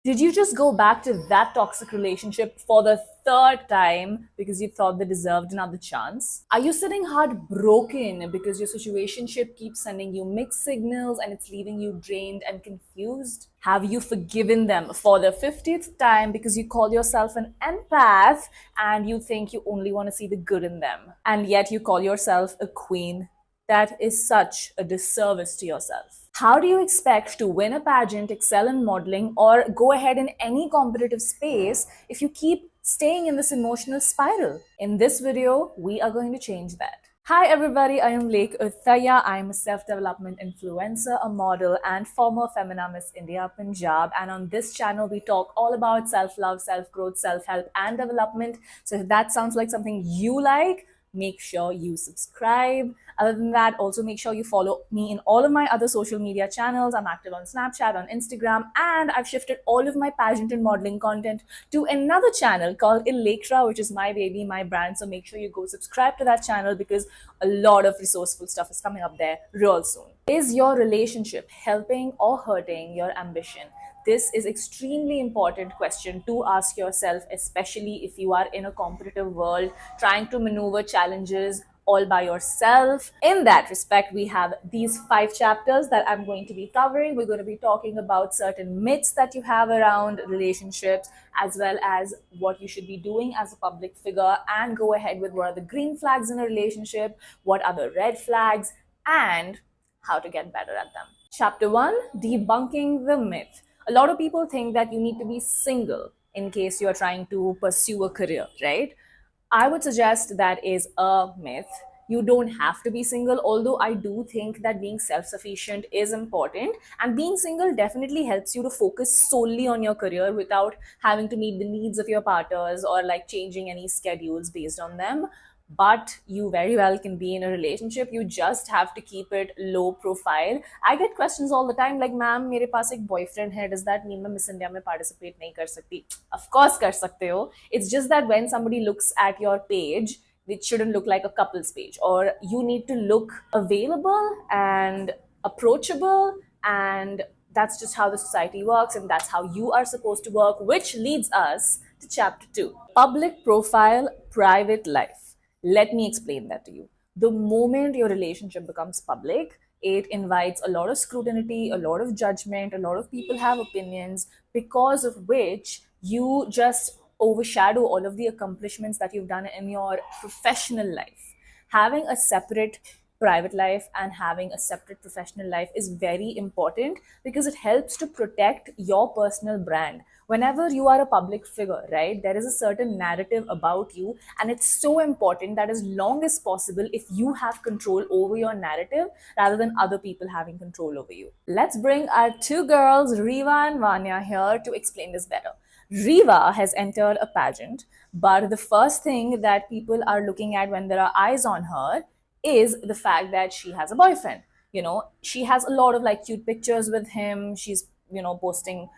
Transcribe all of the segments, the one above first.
Did you just go back to that toxic relationship for the third time because you thought they deserved another chance? Are you sitting heartbroken because your situationship keeps sending you mixed signals and it's leaving you drained and confused? Have you forgiven them for the 50th time because you call yourself an empath and you think you only want to see the good in them? And yet you call yourself a queen? That is such a disservice to yourself. How do you expect to win a pageant, excel in modeling, or go ahead in any competitive space if you keep staying in this emotional spiral? In this video, we are going to change that. Hi everybody, I am Lake Uthaya. I am a self-development influencer, a model, and former Femina Miss India Punjab. And on this channel, we talk all about self-love, self-growth, self-help, and development. So if that sounds like something you like, make sure you subscribe. Other than that, also make sure you follow me in all of my other social media channels. I'm active on Snapchat, on Instagram, and I've shifted all of my pageant and modeling content to another channel called Elektra, which is my baby, my brand. So make sure you go subscribe to that channel because a lot of resourceful stuff is coming up there real soon. Is your relationship helping or hurting your ambition? This is extremely important question to ask yourself, especially if you are in a competitive world trying to maneuver challenges all by yourself. In that respect, we have these 5 chapters that I'm going to be covering. We're going to be talking about certain myths that you have around relationships, as well as what you should be doing as a public figure, and go ahead with what are the green flags in a relationship, what are the red flags, and how to get better at them. Chapter 1, debunking the myth. A lot of people think that you need to be single in case you're trying to pursue a career, right? I would suggest that is a myth. You don't have to be single, although I do think that being self sufficient is important. And being single definitely helps you to focus solely on your career without having to meet the needs of your partners or like changing any schedules based on them. But you very well can be in a relationship. You just have to keep it low profile. I get questions all the time like, ma'am, मेरे पास एक boyfriend है. Does that mean मैं Miss India में participate नहीं कर सकती? Of course कर सकते हो. It's just that when somebody looks at your page, it shouldn't look like a couple's page, or you need to look available and approachable, and that's just how the society works, and that's how you are supposed to work, which leads us to chapter 2, public profile, private life. Let me explain that to you. The moment your relationship becomes public, it invites a lot of scrutiny, a lot of judgment, a lot of people have opinions, because of which you just overshadow all of the accomplishments that you've done in your professional life. Having a separate private life and having a separate professional life is very important because it helps to protect your personal brand. Whenever you are a public figure, right, there is a certain narrative about you, and it's so important that as long as possible, if you have control over your narrative rather than other people having control over you. Let's bring our 2 girls, Riva and Vanya, here to explain this better. Riva has entered a pageant, but the first thing that people are looking at when there are eyes on her is the fact that she has a boyfriend. You know, she has a lot of like cute pictures with him. She's, you know, posting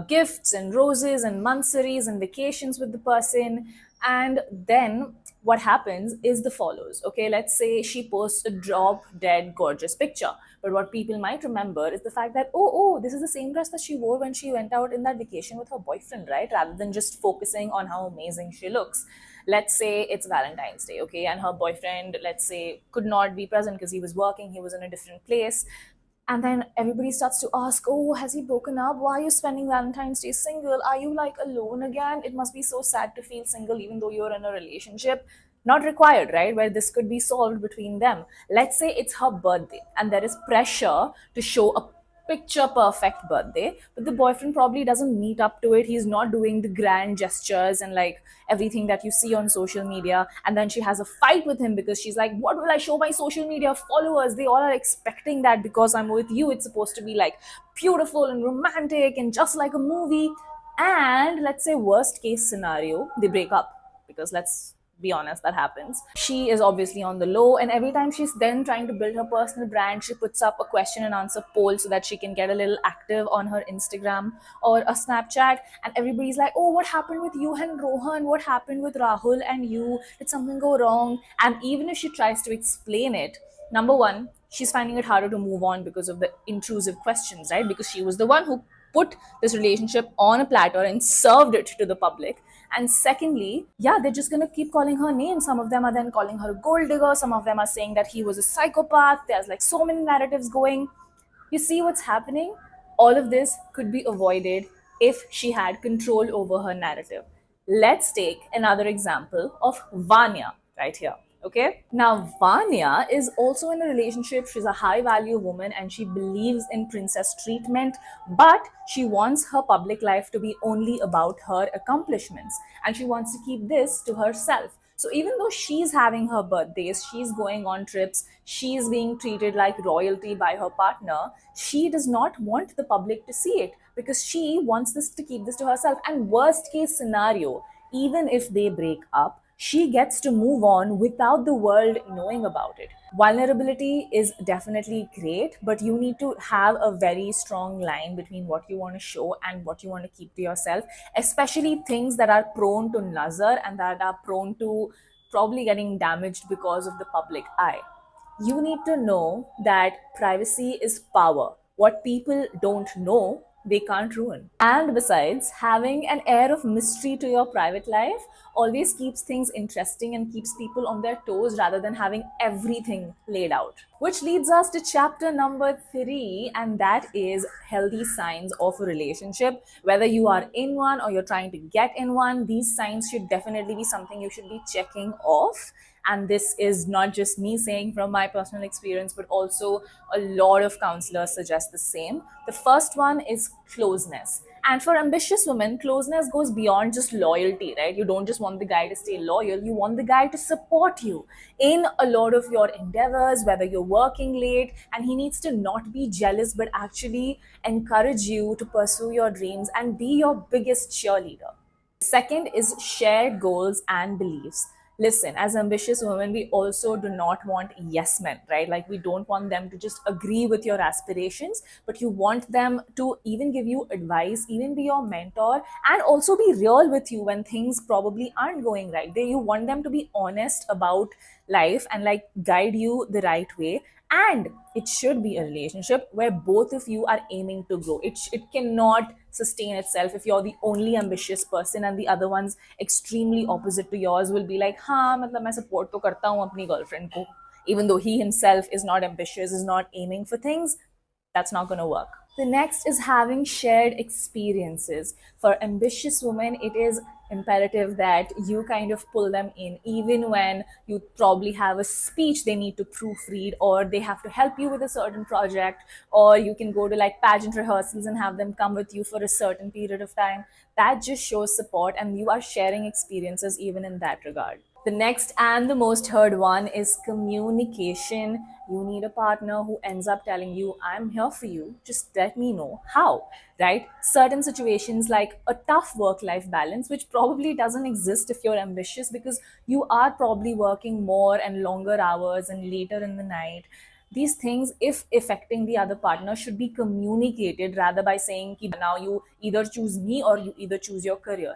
gifts and roses and mansaris and vacations with the person. And then what happens is the follows. Okay, let's say she posts a drop dead gorgeous picture, but what people might remember is the fact that, oh, this is the same dress that she wore when she went out in that vacation with her boyfriend, right? Rather than just focusing on how amazing she looks. Let's say it's Valentine's Day, okay, and her boyfriend, let's say, could not be present because he was working, he was in a different place. And then everybody starts to ask, oh, has he broken up? Why are you spending Valentine's Day single? Are you like alone again? It must be so sad to feel single even though you're in a relationship. Not required, right? Where this could be solved between them. Let's say it's her birthday and there is pressure to show a picture perfect birthday, but the boyfriend probably doesn't meet up to it. He's not doing the grand gestures and like everything that you see on social media. And then she has a fight with him because she's like, what will I show my social media followers? They all are expecting that because I'm with you. It's supposed to be like beautiful and romantic and just like a movie. And let's say worst case scenario, they break up, because let's be honest, that happens. She is obviously on the low, and every time she's then trying to build her personal brand, she puts up a question and answer poll so that she can get a little active on her Instagram or a Snapchat. And everybody's like, oh, what happened with you and Rohan? What happened with Rahul and you? Did something go wrong? And even if she tries to explain it, number one, she's finding it harder to move on because of the intrusive questions, right? Because she was the one who put this relationship on a platter and served it to the public. And secondly, yeah, they're just gonna keep calling her names. Some of them are then calling her a gold digger. Some of them are saying that he was a psychopath. There's like so many narratives going. You see what's happening? All of this could be avoided if she had control over her narrative. Let's take another example of Vanya right here. Okay. Now, Vanya is also in a relationship. She's a high value woman and she believes in princess treatment, but she wants her public life to be only about her accomplishments and she wants to keep this to herself. So even though she's having her birthdays, she's going on trips, she's being treated like royalty by her partner, she does not want the public to see it because she wants this to keep this to herself. And worst case scenario, even if they break up, she gets to move on without the world knowing about it. Vulnerability is definitely great, but you need to have a very strong line between what you want to show and what you want to keep to yourself, especially things that are prone to nazar and that are prone to probably getting damaged because of the public eye. You need to know that privacy is power. What people don't know, they can't ruin. And besides, having an air of mystery to your private life always keeps things interesting and keeps people on their toes rather than having everything laid out. Which leads us to chapter number 3, and that is healthy signs of a relationship. Whether you are in one or you're trying to get in one, these signs should definitely be something you should be checking off. And this is not just me saying from my personal experience, but also a lot of counselors suggest the same. The first one is closeness. And for ambitious women, closeness goes beyond just loyalty, right? You don't just want the guy to stay loyal, you want the guy to support you in a lot of your endeavors, whether you're working late, and he needs to not be jealous, but actually encourage you to pursue your dreams and be your biggest cheerleader. Second is shared goals and beliefs. Listen, as ambitious women, we also do not want yes men, right? Like, we don't want them to just agree with your aspirations, but you want them to even give you advice, even be your mentor, and also be real with you when things probably aren't going right. You want them to be honest about life and like guide you the right way. And it should be a relationship where both of you are aiming to grow. It cannot sustain itself if you're the only ambitious person and the other one's extremely opposite to yours, will be like, हाँ मतलब मैं support तो करता हूँ अपनी girlfriend को, even though he himself is not ambitious, is not aiming for things. That's not going to work. The next is having shared experiences. For ambitious women, it is imperative that you kind of pull them in, even when you probably have a speech they need to proofread, or they have to help you with a certain project, or you can go to like pageant rehearsals and have them come with you for a certain period of time. That just shows support, and you are sharing experiences even in that regard. The next and the most heard one is communication. You need a partner who ends up telling you, I'm here for you, just let me know how, right? Certain situations like a tough work life balance, which probably doesn't exist if you're ambitious because you are probably working more and longer hours and later in the night. These things, if affecting the other partner, should be communicated rather by saying, "Ki now you either choose me or you either choose your career."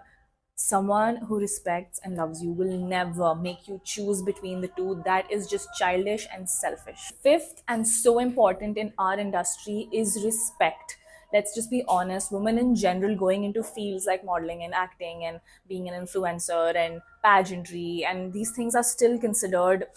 Someone who respects and loves you will never make you choose between the two. That is just childish and selfish. Fifth, and so important in our industry, is respect. Let's just be honest, women in general going into fields like modeling and acting and being an influencer and pageantry, and these things are still considered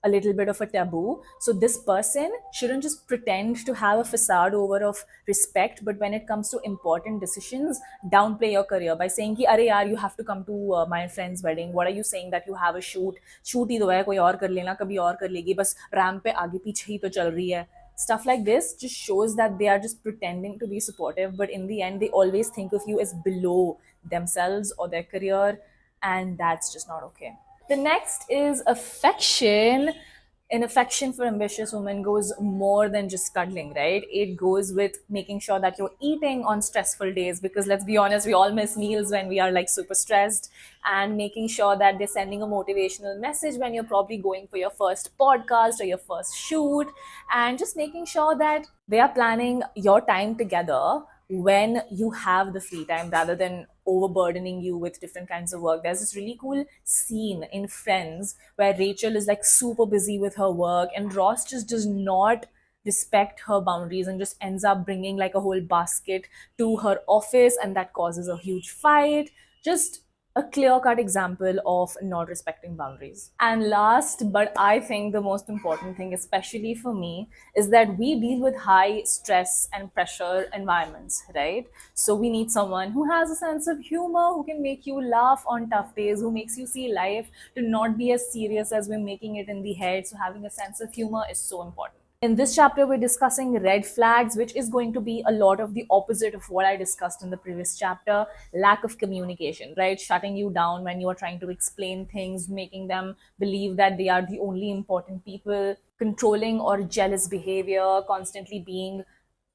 a little bit of a taboo. So this person shouldn't just pretend to have a facade over of respect, but when it comes to important decisions, downplay your career by saying कि अरे यार, you have to come to my friend's wedding. What are you saying that you have a shoot ही तो है, कोई और कर लेना, कभी और कर लेगी, बस रैंप पे आगे पीछे ही तो चल रही है. Stuff like this just shows that they are just pretending to be supportive, but in the end they always think of you as below themselves or their career, and that's just not okay. The next is affection. An affection for ambitious women goes more than just cuddling, right? It goes with making sure that you're eating on stressful days, because let's be honest, we all miss meals when we are like super stressed, and making sure that they're sending a motivational message when you're probably going for your first podcast or your first shoot, and just making sure that they are planning your time together when you have the free time rather than overburdening you with different kinds of work. There's this really cool scene in Friends where Rachel is like super busy with her work and Ross just does not respect her boundaries and just ends up bringing like a whole basket to her office, and that causes a huge fight. Just a clear cut example of not respecting boundaries. And last, but I think the most important thing, especially for me, is that we deal with high stress and pressure environments, right? So we need someone who has a sense of humor, who can make you laugh on tough days, who makes you see life to not be as serious as we're making it in the head. So having a sense of humor is so important. In this chapter, we're discussing red flags, which is going to be a lot of the opposite of what I discussed in the previous chapter. Lack of communication, right? Shutting you down when you are trying to explain things, making them believe that they are the only important people, controlling or jealous behavior, constantly being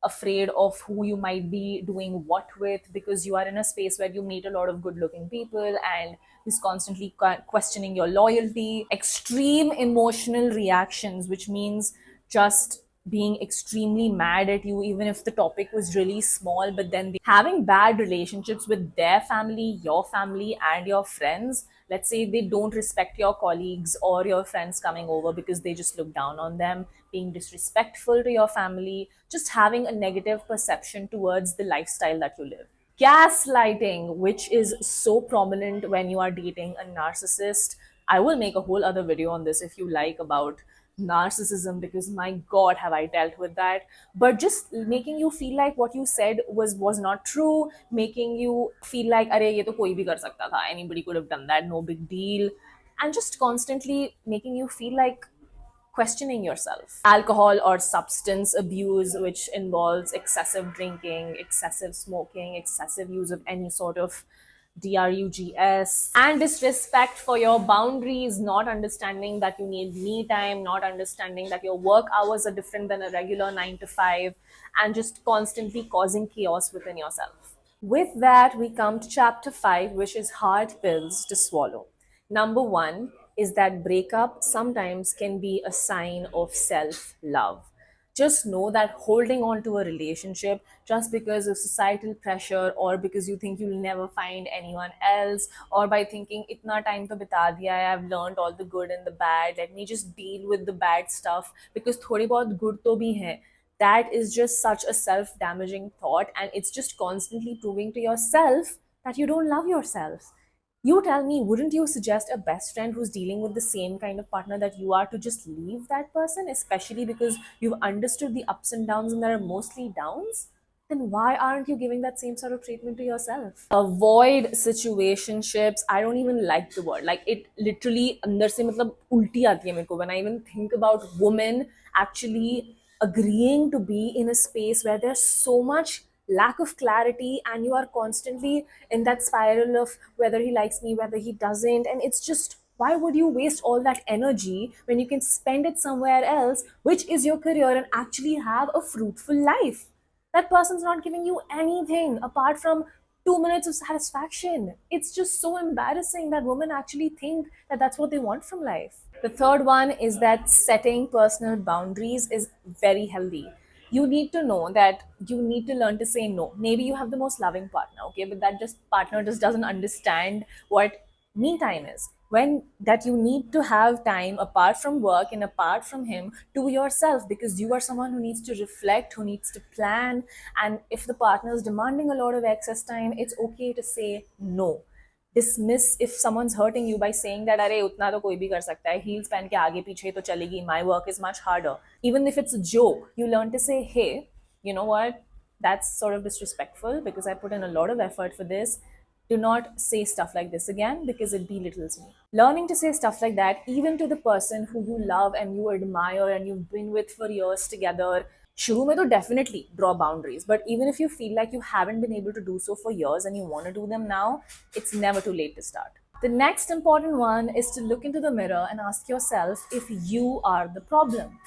afraid of who you might be doing what with, because you are in a space where you meet a lot of good looking people and is constantly questioning your loyalty. Extreme emotional reactions, which means just being extremely mad at you even if the topic was really small, but then having bad relationships with their family, your family, and your friends. Let's say they don't respect your colleagues or your friends coming over because they just look down on them, being disrespectful to your family, just having a negative perception towards the lifestyle that you live. Gaslighting, which is so prominent when you are dating a narcissist. I will make a whole other video on this if you like, about narcissism, because my god, have I dealt with that. But just making you feel like what you said was not true, making you feel like अरे ये तो कोई भी कर सकता था, anybody could have done that, no big deal, and just constantly making you feel like questioning yourself. Alcohol or substance abuse, which involves excessive drinking, excessive smoking, excessive use of any sort of drugs, and disrespect for your boundaries, not understanding that you need me time, not understanding that your work hours are different than a regular 9 to 5, and just constantly causing chaos within yourself. With that, we come to chapter 5, which is hard pills to swallow. Number one is that breakup sometimes can be a sign of self love. Just know that holding on to a relationship just because of societal pressure, or because you think you'll never find anyone else, or by thinking itna time to bita diya hai, I've learned all the good and the bad, let me just deal with the bad stuff because thodi bahut good to bhi hai. That is just such a self damaging thought, and it's just constantly proving to yourself that you don't love yourself. You tell me, wouldn't you suggest a best friend who's dealing with the same kind of partner that you are to just leave that person, especially because you've understood the ups and downs and there are mostly downs? Then why aren't you giving that same sort of treatment to yourself? Avoid situationships. I don't even like the word. Like, it literally अंदर से मतलब उल्टी आती है मेरे को when I even think about women actually agreeing to be in a space where there's so much lack of clarity, and you are constantly in that spiral of whether he likes me, whether he doesn't, and it's just, why would you waste all that energy when you can spend it somewhere else, which is your career, and actually have a fruitful life? That person's not giving you anything apart from 2 minutes of satisfaction. It's just so embarrassing that women actually think that that's what they want from life. The third one is that setting personal boundaries is very healthy. You need to know that you need to learn to say no. Maybe you have the most loving partner, okay, but that just partner just doesn't understand what me time is, when that you need to have time apart from work and apart from him to yourself, because you are someone who needs to reflect, who needs to plan. And if the partner is demanding a lot of excess time, it's okay to say no. Dismiss if someone's hurting you by saying that अरे उतना तो कोई भी कर सकता है, heels पहन के आगे पीछे तो चलेगी, my work is much harder. Even if it's a joke, you learn to say, hey, you know what, that's sort of disrespectful because I put in a lot of effort for this. Do not say stuff like this again because it belittles me. Learning to say stuff like that, even to the person who you love and you admire and you've been with for years together, शुरू में तो definitely draw boundaries, but even if you feel like you haven't been able to do so for years and you want to do them now, it's never too late to start. The next important one is to look into the mirror and ask yourself if you are the problem.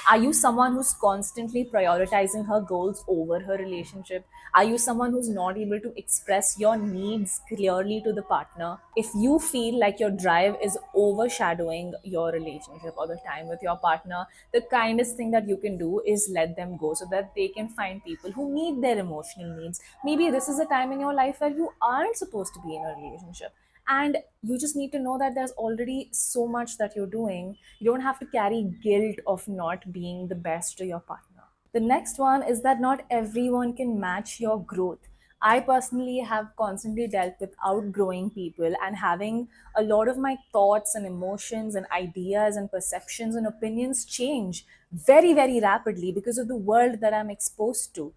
Are you someone who's constantly prioritizing her goals over her relationship? Are you someone who's not able to express your needs clearly to the partner? If you feel like your drive is overshadowing your relationship or the time with your partner, the kindest thing that you can do is let them go so that they can find people who meet their emotional needs. Maybe this is a time in your life where you aren't supposed to be in a relationship, and you just need to know that there's already so much that you're doing. You don't have to carry guilt of not being the best to your partner. The next one is that not everyone can match your growth. I personally have constantly dealt with outgrowing people and having a lot of my thoughts and emotions and ideas and perceptions and opinions change very, very rapidly because of the world that I'm exposed to.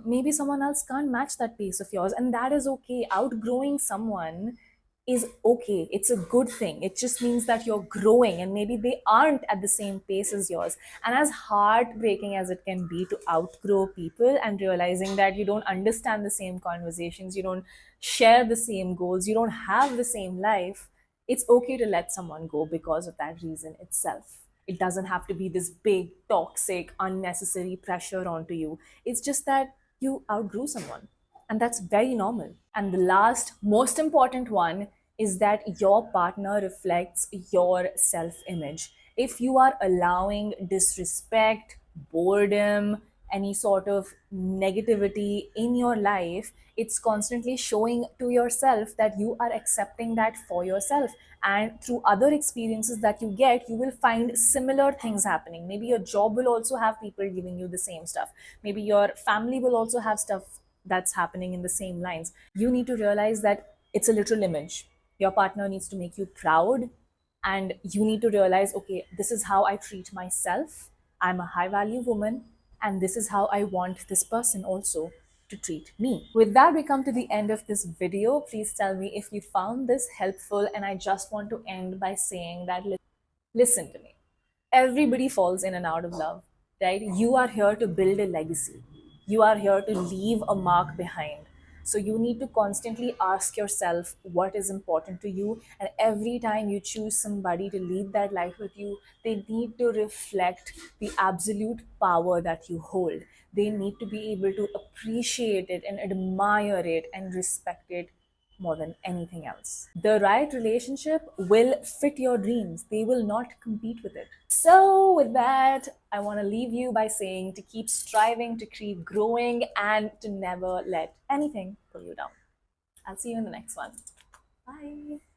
Maybe someone else can't match that pace of yours, and that is okay. Outgrowing someone is okay. It's a good thing. It just means that you're growing and maybe they aren't at the same pace as yours. And as heartbreaking as it can be to outgrow people and realizing that you don't understand the same conversations, you don't share the same goals, you don't have the same life, it's okay to let someone go because of that reason itself. It doesn't have to be this big, toxic, unnecessary pressure onto you. It's just that you outgrew someone. And that's very normal. And the last, most important one is that your partner reflects your self image. If you are allowing disrespect, boredom, any sort of negativity in your life, it's constantly showing to yourself that you are accepting that for yourself. And through other experiences that you get, you will find similar things happening. Maybe your job will also have people giving you the same stuff. Maybe your family will also have stuff that's happening in the same lines. You need to realize that it's a literal image. Your partner needs to make you proud, and you need to realize, okay, this is how I treat myself. I'm a high value woman, and this is how I want this person also to treat me. With that, we come to the end of this video. Please tell me if you found this helpful. And I just want to end by saying that listen to me. Everybody falls in and out of love, right? You are here to build a legacy. You are here to leave a mark behind. So you need to constantly ask yourself what is important to you. And every time you choose somebody to lead that life with you, they need to reflect the absolute power that you hold. They need to be able to appreciate it and admire it and respect it more than anything else. The right relationship will fit your dreams, they will not compete with it. So, with that, I want to leave you by saying to keep striving, to keep growing, and to never let anything pull you down. I'll see you in the next one. Bye.